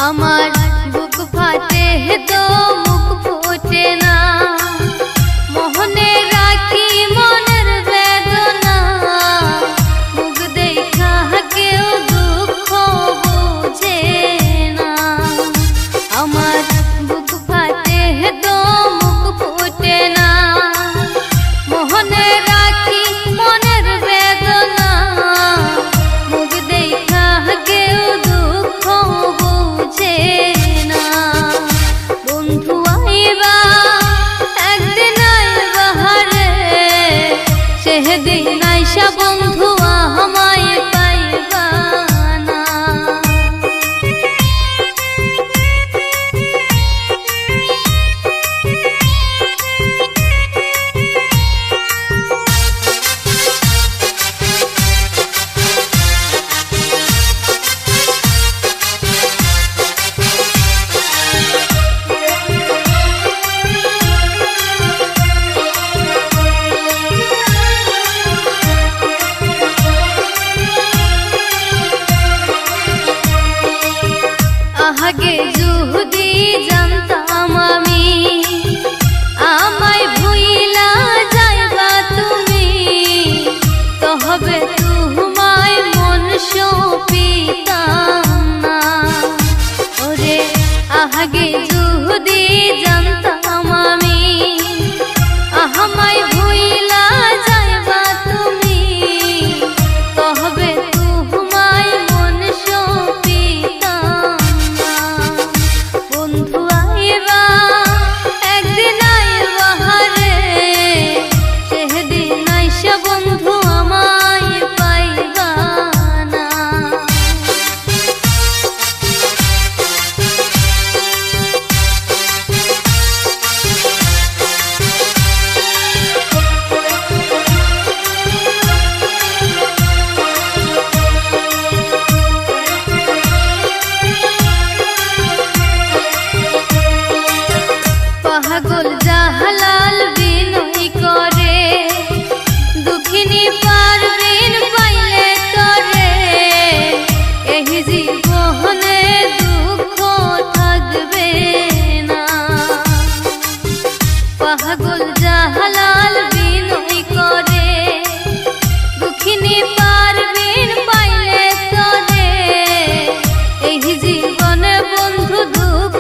আমার বুক ফাটে তো মুখ ফোটে না, মোহনে রাখি মনের বেদনা, মুখ দেখা কেউ দুঃখ বুঝে না। আমার বুক ফাটে তো মুখ ফোটে না, মোহনে রাখি মনের বেদনা, মুখ দেখা কেউ দুঃখ বুঝে না। বন্ধু আইবা একদিন আইবা হারে, সেদিন আইসা বন্ধু আমায় পাইবা না। আগে যদি জানতাম আমি আমায় ভুইলা যাইবা তুমি, তবে তোমায় মন সপিতাম না। ওরে আগে যদি জানতাম আমি আমায় ভুইলা যাইবা তুমি, তবে তোমায় মন সপিতাম না। বন্ধু আইবা একদিন আইবা হারে, সেদিন আইসা বন্ধু আমায় পাইবা না। পাগল জাহালাল বিনয় করে, দুঃখিনী পারবিন পাইলে তরে, এই জীবনে দুঃখ থাকবে না। পাগল জাহালাল বিনয় করে, দুঃখিনী পারবিন পাইলে তরে, এই জীবনে বন্ধু দুঃখ